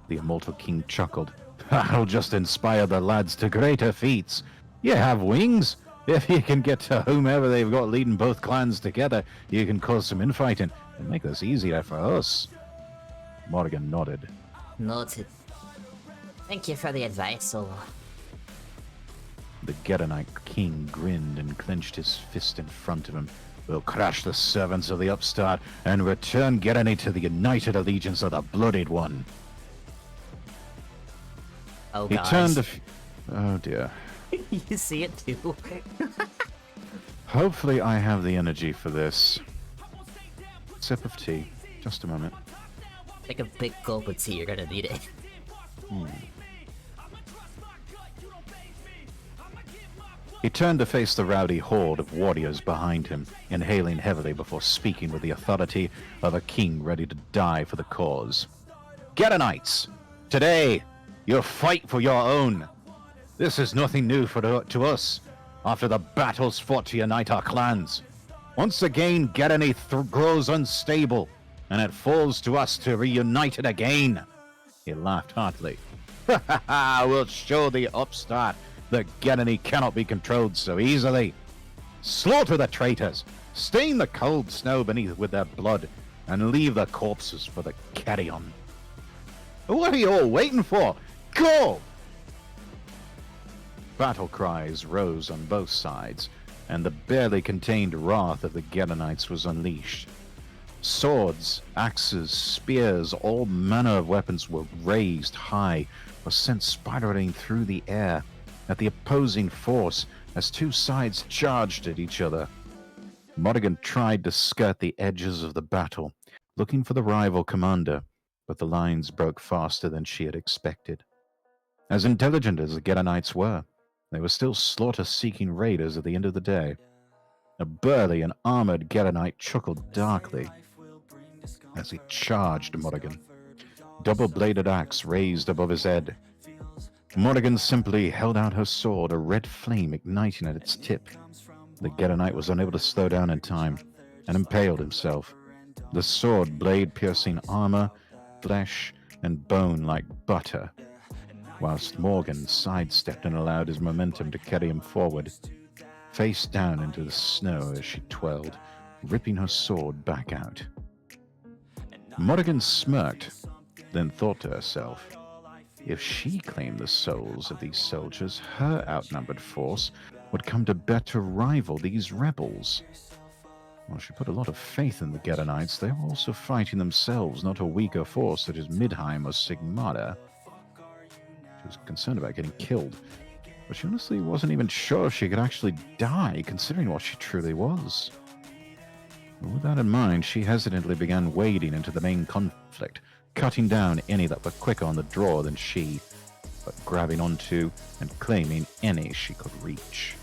The Immortal King chuckled. "I'll just inspire the lads to greater feats. You have wings. If you can get to whomever they've got leading both clans together, you can cause some infighting and make this easier for us." Monaghan nodded. Noted. Thank you for the advice, Olaf. The Gedonite king grinned and clenched his fist in front of him. "We'll crush the servants of the upstart and return Gedonite to the united allegiance of the Blooded One." Oh, He guys. turned to... Oh dear. You see it too? Hopefully I have the energy for this. Sip of tea. Just a moment. Take a big gulp of tea, you're gonna need it. He turned to face the rowdy horde of warriors behind him, inhaling heavily before speaking with the authority of a king ready to die for the cause. "Gedonites! Today, you'll fight for your own. This is nothing new to us, after the battles fought to unite our clans. Once again, Gedonite grows unstable, and it falls to us to reunite it again." He laughed heartily. "Ha ha ha! We'll show the upstart that Gedonite cannot be controlled so easily. Slaughter the traitors, stain the cold snow beneath with their blood, and leave the corpses for the carrion. What are you all waiting for? Go!" Battle cries rose on both sides, and the barely contained wrath of the Gedonites was unleashed. Swords, axes, spears, all manner of weapons were raised high or sent spiraling through the air at the opposing force as two sides charged at each other. Monaghan tried to skirt the edges of the battle, looking for the rival commander, but the lines broke faster than she had expected. As intelligent as the Gedonites were, they were still slaughter-seeking raiders at the end of the day. A burly and armored Gedonite chuckled darkly as he charged Morrigan, double-bladed axe raised above his head. Morrigan simply held out her sword, a red flame igniting at its tip. The Gedonite was unable to slow down in time and impaled himself, the sword blade piercing armor, flesh, and bone like butter, whilst Morgan sidestepped and allowed his momentum to carry him forward, face down into the snow as she twirled, ripping her sword back out. Morrigan smirked, then thought to herself, if she claimed the souls of these soldiers, her outnumbered force would come to better rival these rebels. Well, she put a lot of faith in the Gedonites. They were also fighting themselves, not a weaker force such as Midheim or Sigmara. She was concerned about getting killed, but she honestly wasn't even sure if she could actually die, considering what she truly was. With that in mind, she hesitantly began wading into the main conflict, cutting down any that were quicker on the draw than she, but grabbing onto and claiming any she could reach.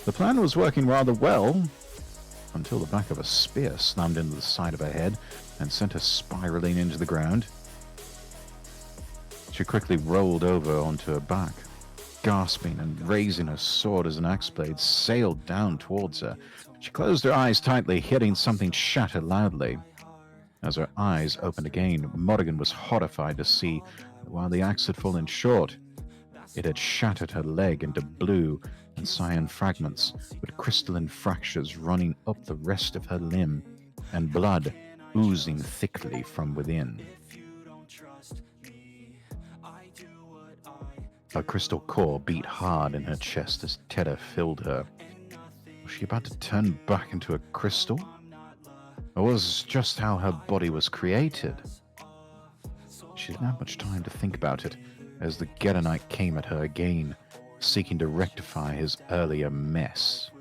The plan was working rather well, until the back of a spear slammed into the side of her head and sent her spiraling into the ground. She quickly rolled over onto her back, gasping and raising her sword as an axe blade sailed down towards her. She closed her eyes tightly, hearing something shatter loudly. As her eyes opened again, Morrigan was horrified to see that while the axe had fallen short, it had shattered her leg into blue and cyan fragments, with crystalline fractures running up the rest of her limb, and blood oozing thickly from within. Her crystal core beat hard in her chest as terror filled her. Was she about to turn back into a crystal? Or was it just how her body was created? She didn't have much time to think about it, as the Gedonite came at her again, seeking to rectify his earlier mess.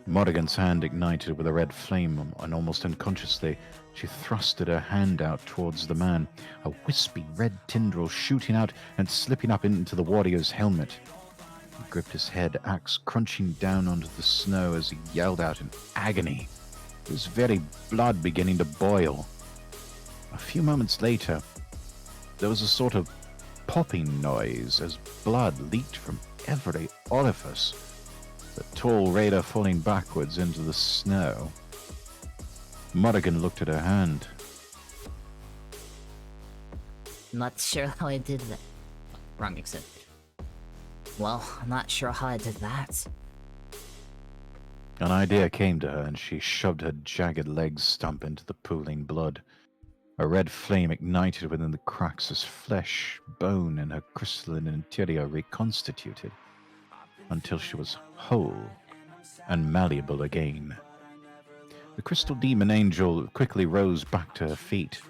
Morrigan's hand ignited with a red flame, and almost unconsciously, she thrusted her hand out towards the man, a wispy red tendril shooting out and slipping up into the warrior's helmet. He gripped his head, axe crunching down onto the snow as he yelled out in agony, his very blood beginning to boil. A few moments later, there was a sort of popping noise as blood leaked from every orifice, the tall raider falling backwards into the snow. Morrigan looked at her hand. Not sure how I did that. Wrong exit. Well, I'm not sure how I did that. An idea came to her, and she shoved her jagged legs stump into the pooling blood. A red flame ignited within the cracks as flesh, bone, and her crystalline interior reconstituted, until she was whole and malleable again. The crystal demon angel quickly rose back to her feet,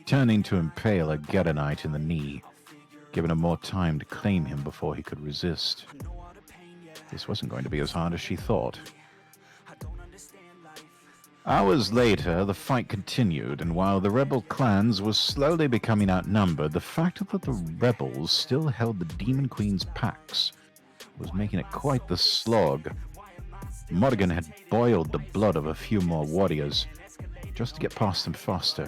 turning to impale a Gedonite in the knee, giving him more time to claim him before he could resist. This wasn't going to be as hard as she thought. Hours later, the fight continued, and while the rebel clans were slowly becoming outnumbered, the fact that the rebels still held the Demon Queen's packs was making it quite the slog. Morrigan had boiled the blood of a few more warriors, just to get past them faster,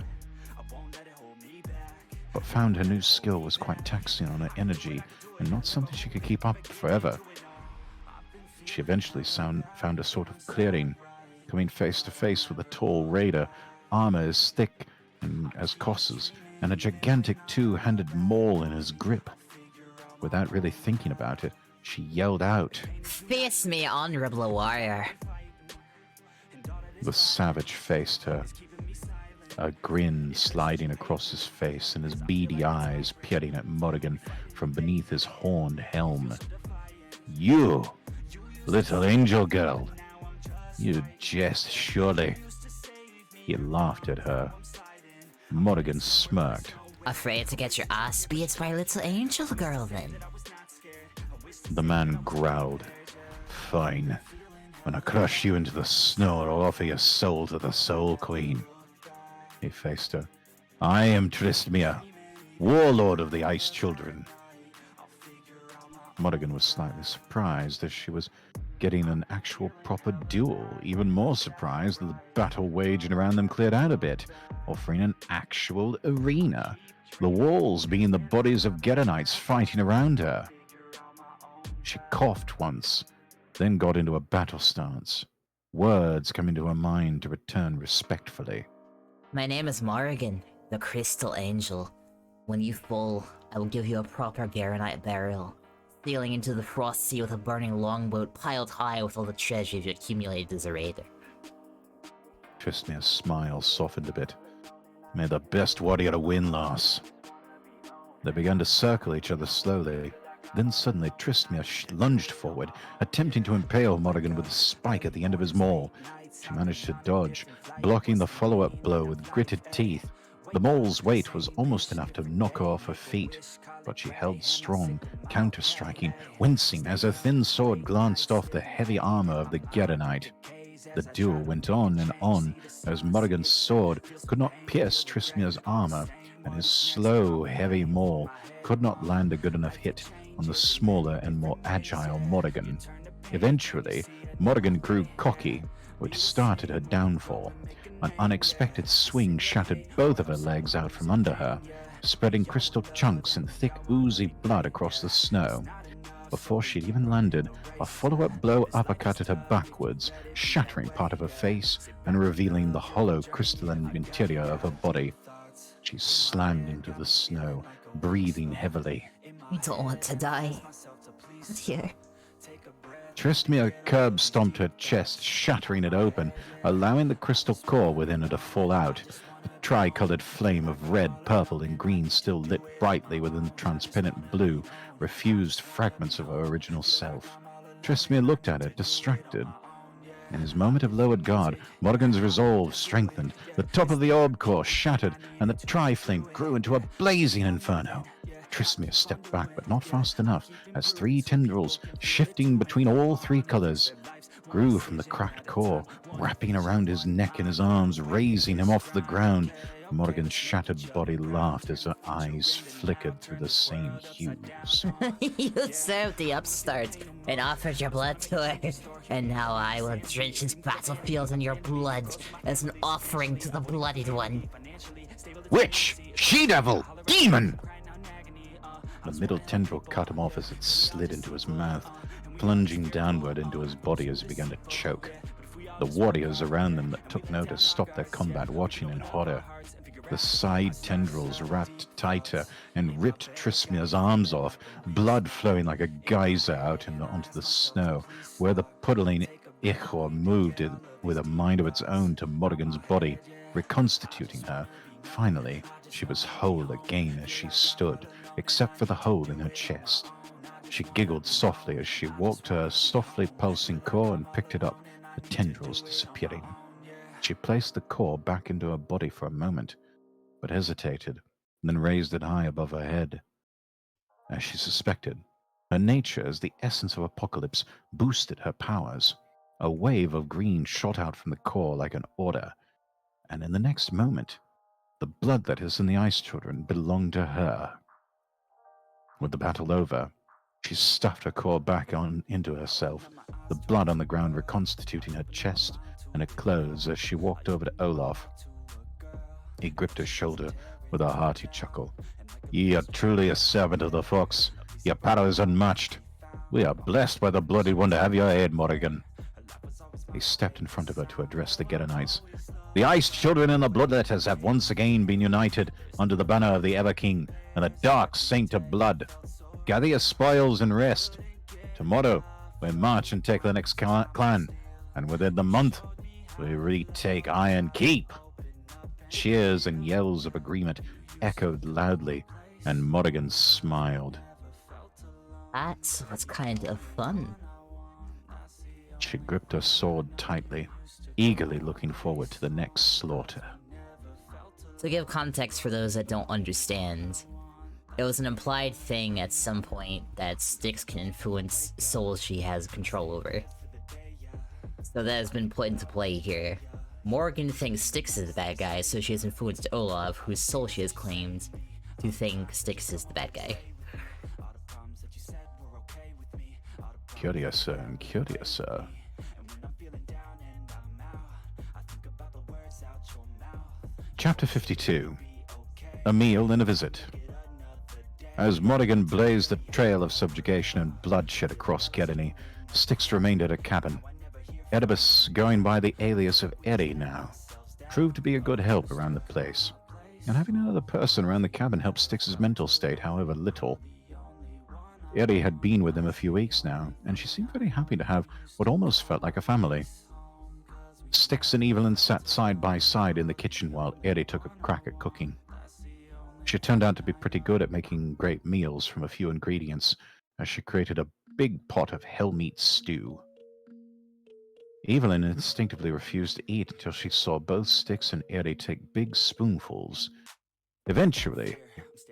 but found her new skill was quite taxing on her energy, and not something she could keep up forever. She eventually found a sort of clearing, coming face to face with a tall raider, armor as thick as Koss's, and a gigantic two-handed maul in his grip. Without really thinking about it, she yelled out, Face me, honorable warrior. The savage faced her, a grin sliding across his face and his beady eyes peering at Morrigan from beneath his horned helm. You, little angel girl, you jest, surely. He laughed at her. Morrigan smirked. Afraid to get your ass beat by little angel girl, then? The man growled. Fine. When I crush you into the snow, I'll offer your soul to the Soul Queen. He faced her, I am Tristmia, warlord of the Ice Children. Morrigan was slightly surprised as she was getting an actual proper duel, even more surprised that the battle waging around them cleared out a bit, offering an actual arena, the walls being the bodies of Geronites fighting around her. She coughed once, then got into a battle stance, words coming to her mind to return respectfully. My name is Morrigan, the Crystal Angel. When you fall, I will give you a proper Garanite burial, sailing into the frost sea with a burning longboat piled high with all the treasure you accumulated as a raider. Tristmia's smile softened a bit. May the best warrior win, lass. They began to circle each other slowly. Then suddenly Tristmia lunged forward, attempting to impale Morrigan with a spike at the end of his maul. She managed to dodge, blocking the follow-up blow with gritted teeth. The maul's weight was almost enough to knock her off her feet, but she held strong, counter-striking, wincing as her thin sword glanced off the heavy armor of the Geronite. The duel went on and on, as Morrigan's sword could not pierce Tristmia's armor, and his slow, heavy maul could not land a good enough hit on the smaller and more agile Morrigan. Eventually, Morrigan grew cocky, which started her downfall. An unexpected swing shattered both of her legs out from under her, spreading crystal chunks and thick, oozy blood across the snow. Before she'd even landed, a follow-up blow uppercutted her backwards, shattering part of her face and revealing the hollow crystalline interior of her body. She slammed into the snow, breathing heavily. I don't want to die. But here. Tristmia curb-stomped her chest, shattering it open, allowing the crystal core within her to fall out. The tri-colored flame of red, purple, and green still lit brightly within the transparent blue, refused fragments of her original self. Tristmia looked at it, distracted. In his moment of lowered guard, Morrigan's resolve strengthened. The top of the orb core shattered, and the tri-flame grew into a blazing inferno. Tristmia stepped back, but not fast enough, as three tendrils, shifting between all three colors, grew from the cracked core, wrapping around his neck and his arms, raising him off the ground. Morrigan's shattered body laughed as her eyes flickered through the same hues. You served the upstart and offered your blood to her, and now I will drench his battlefield in your blood as an offering to the bloodied one. Witch! She-devil! Demon! The middle tendril cut him off as it slid into his mouth, plunging downward into his body as he began to choke. The warriors around them that took notice stopped their combat, watching in horror. The side tendrils wrapped tighter and ripped Tristmia's arms off, blood flowing like a geyser out onto the snow, where the puddling ichor moved with a mind of its own to Morrigan's body, reconstituting her. Finally, she was whole again as she stood, except for the hole in her chest. She giggled softly as she walked to her softly pulsing core and picked it up, the tendrils disappearing. She placed the core back into her body for a moment, but hesitated, then raised it high above her head. As she suspected, her nature as the essence of apocalypse boosted her powers. A wave of green shot out from the core like an order, and in the next moment, the blood that is in the Ice Children belonged to her. With the battle over, she stuffed her core back into herself, the blood on the ground reconstituting her chest and her clothes as she walked over to Olaf. He gripped her shoulder with a hearty chuckle. "Ye are truly a servant of the Fox. Your power is unmatched. We are blessed by the Bloody One to have your aid, Morrigan." He stepped in front of her to address the Geronites. "The Ice Children and the Bloodletters have once again been united under the banner of the Ever-King and the Dark Saint of Blood. Gather your spoils and rest. Tomorrow, we march and take the next clan, and within the month, we retake Iron Keep." Cheers and yells of agreement echoed loudly, and Morrigan smiled. That was kind of fun. She gripped her sword tightly, eagerly looking forward to the next slaughter. To give context for those that don't understand, it was an implied thing at some point that Styx can influence souls she has control over. So that has been put into play here. Morgan thinks Styx is the bad guy, so she has influenced Olaf, whose soul she has claimed, to think Styx is the bad guy. Curiouser and curiouser. Chapter 52. A meal and a visit. As Morrigan blazed a trail of subjugation and bloodshed across Kedany, Styx remained at her cabin. Oedipus, going by the alias of Eddie now, proved to be a good help around the place, and having another person around the cabin helped Styx's mental state, however little. Eddie had been with them a few weeks now, and she seemed very happy to have what almost felt like a family. Styx and Evelyn sat side by side in the kitchen while Eddie took a crack at cooking. She turned out to be pretty good at making great meals from a few ingredients, as she created a big pot of hellmeat stew. Evelyn instinctively refused to eat until she saw both Styx and Eddie take big spoonfuls. Eventually,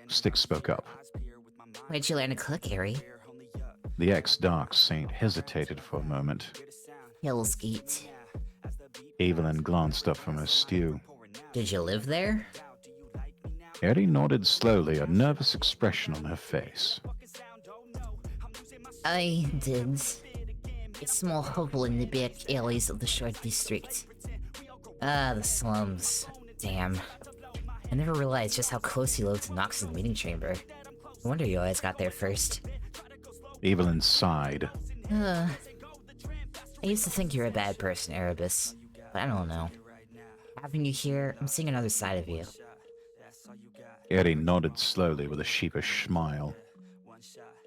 Styx spoke up. Where'd you learn to cook, Ari? The ex-Dark Saint hesitated for a moment. Hell's Gate. Evelyn glanced up from her stew. Did you live there? Eddie nodded slowly, a nervous expression on her face. I did. A small hovel in the back alleys of the Short District. Ah, the slums. Damn. I never realized just how close you lived to Nox's meeting chamber. No wonder you always got there first. Evelyn sighed. I used to think you're a bad person, Erebus, but I don't know. Having you here, I'm seeing another side of you. Eddie nodded slowly with a sheepish smile.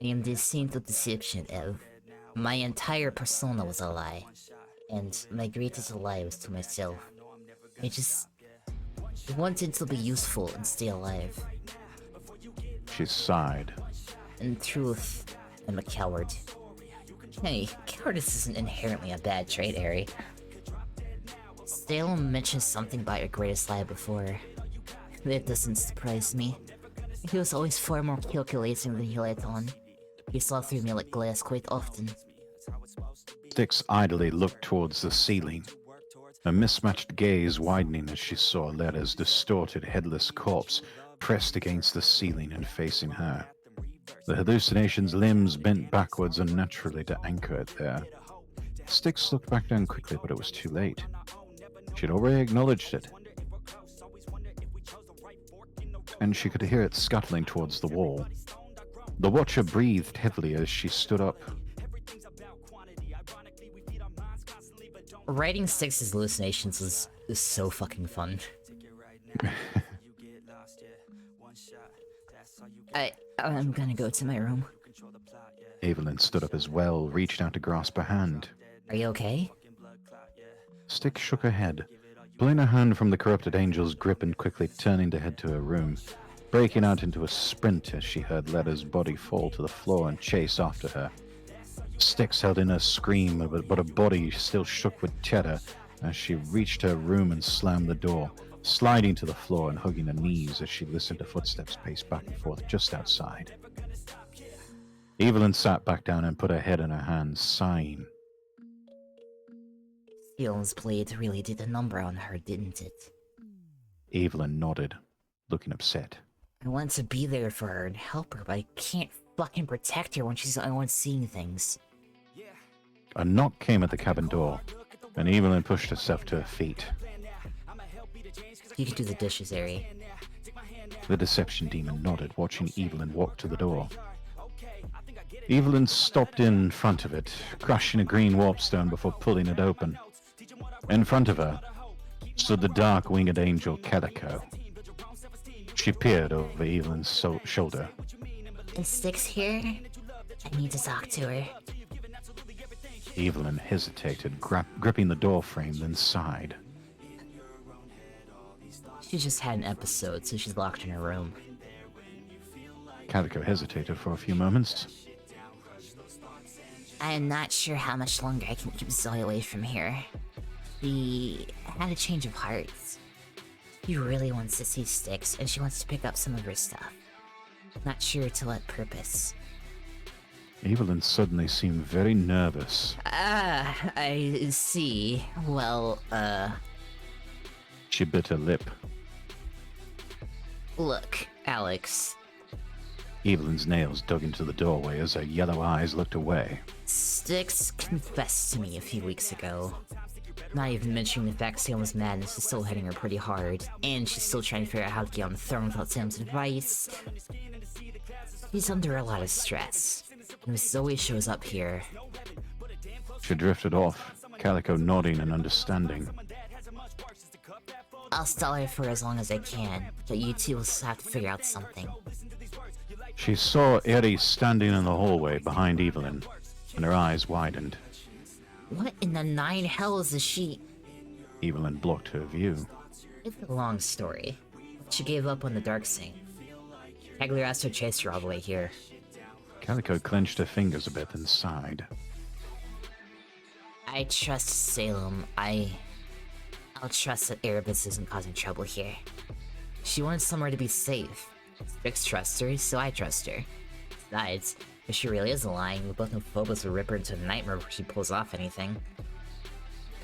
I am the saint of deception, Ev. My entire persona was a lie, and my greatest lie was to myself. I just wanted to be useful and stay alive. She sighed. In truth, I'm a coward. Hey, cowardice isn't inherently a bad trait, Ari. Salem mentioned something about your greatest lie before. That doesn't surprise me. He was always far more calculating than he let on. He saw through me like glass quite often. Styx idly looked towards the ceiling, a mismatched gaze widening as she saw Letta's distorted, headless corpse pressed against the ceiling and facing her. The hallucination's limbs bent backwards unnaturally to anchor it there. Styx looked back down quickly, but it was too late. She'd already acknowledged it, and she could hear it scuttling towards the wall. The Watcher breathed heavily as she stood up. Writing Styx's hallucinations is so fucking fun. I'm gonna go to my room. Evelyn stood up as well, reached out to grasp her hand. Are you okay? Styx shook her head, pulling her hand from the corrupted angel's grip and quickly turning to head to her room, breaking out into a sprint as she heard Letta's body fall to the floor and chase after her. Styx held in a scream, but her body still shook with terror as she reached her room and slammed the door, sliding to the floor and hugging her knees as she listened to footsteps pace back and forth just outside. Evelyn sat back down and put her head in her hands, sighing. Steel's blade really did a number on her, didn't it? Evelyn nodded, looking upset. I want to be there for her and help her, but I can't fucking protect her when she's the only one seeing things. A knock came at the cabin door, and Evelyn pushed herself to her feet. You can do the dishes, Ari. The deception demon nodded, watching Evelyn walk to the door. Evelyn stopped in front of it, crushing a green warpstone before pulling it open. In front of her stood the dark winged angel Calico. She peered over Evelyn's shoulder. Is Styx here? I need to talk to her. Evelyn hesitated, gripping the doorframe, then sighed. She just had an episode, so she's locked in her room. Calico hesitated for a few moments. I am not sure how much longer I can keep Zoe away from here. She had a change of heart. She really wants to see Styx, and she wants to pick up some of her stuff. Not sure to what purpose. Evelyn suddenly seemed very nervous. I see. Well, She bit her lip. Look, Alex. Evelyn's nails dug into the doorway as her yellow eyes looked away. Styx confessed to me a few weeks ago. Not even mentioning the fact Salem's madness is still hitting her pretty hard, and she's still trying to figure out how to get on the throne without Salem's advice. She's under a lot of stress. And if Zoe shows up here... She drifted off, Calico nodding in understanding. I'll stall her for as long as I can, but you two will have to figure out something. She saw Eddie standing in the hallway behind Evelyn, and her eyes widened. What in the nine hells is she... Evelyn blocked her view. It's a long story. She gave up on the Dark Saint. Cagliostro chased her all the way here. Calico clenched her fingers a bit and sighed. I trust Salem. I'll trust that Erebus isn't causing trouble here. She wanted somewhere to be safe. Styx trusts her, so I trust her. Besides, if she really is lying, we both know Phobos will rip her into a nightmare before she pulls off anything.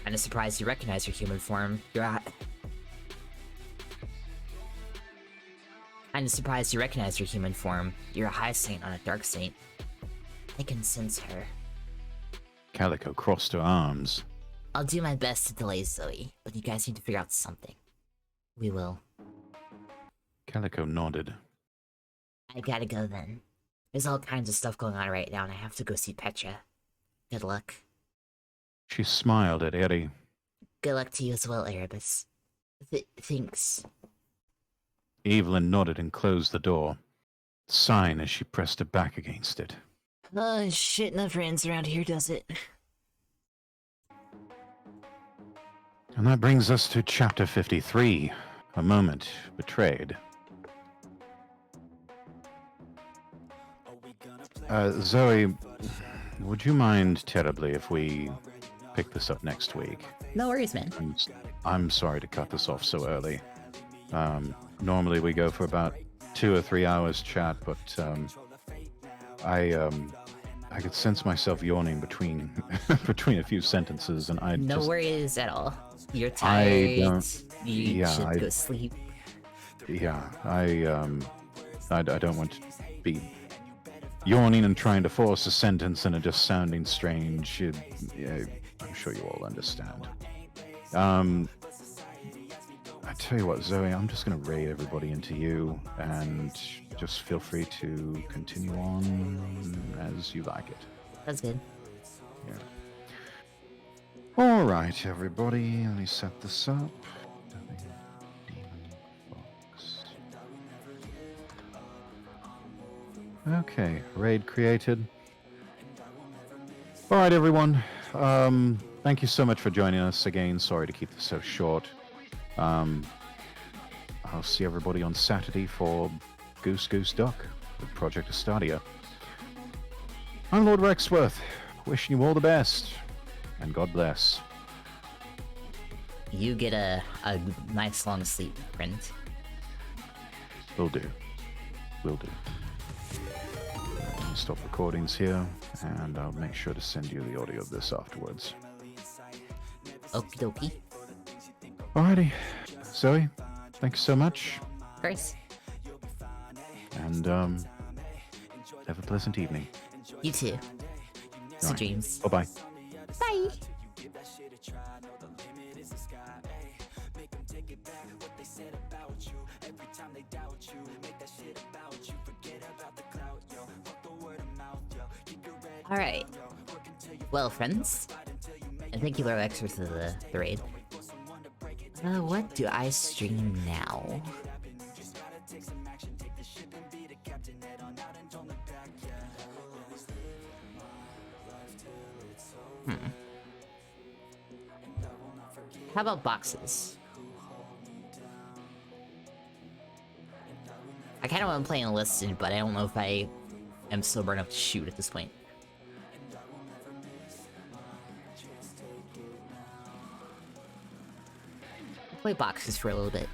Kinda surprised you recognize her human form. Kinda surprised you recognize her human form. You're a high saint on a dark saint. I can sense her. Calico crossed her arms. I'll do my best to delay Zoe, but you guys need to figure out something. We will. Calico nodded. I gotta go then. There's all kinds of stuff going on right now, and I have to go see Petra. Good luck. She smiled at Eddie. Good luck to you as well, Erebus. Thanks. Evelyn nodded and closed the door, sighing as she pressed her back against it. Shit never ends around here, does it? And that brings us to chapter 53, A Moment Betrayed. Zoe, would you mind terribly if we pick this up next week? No worries, man. I'm sorry to cut this off so early. Normally we go for about 2 or 3 hours chat, but I could sense myself yawning between between a few sentences, and No worries at all. You're tired. You should go sleep. Yeah, I don't want to be yawning and trying to force a sentence and it just sounding strange. I'm sure you all understand. I tell you what, Zoe, I'm just going to raid everybody into you, and just feel free to continue on as you like it. That's good. Yeah. All right, everybody, let me set this up. Demon Box. Okay, raid created. All right, everyone. Thank you so much for joining us again. Sorry to keep this so short. I'll see everybody on Saturday for Goose Goose Duck with Project Estadia. I'm Lord Rexworth, wishing you all the best, and God bless. You get a nice long sleep, friend. Will do. Will do. Stop recordings here, and I'll make sure to send you the audio of this afterwards. Okie dokie. Alrighty. Zoe, thanks so much. Of course. And, have a pleasant evening. You too. Sweet dreams. Bye-bye. Bye! Alright. Well, friends. And thank you, Lord X, for the raid. What do I stream now? How about boxes? I kind of want to play enlisted, but I don't know if I am sober enough to shoot at this point. I'll play boxes for a little bit.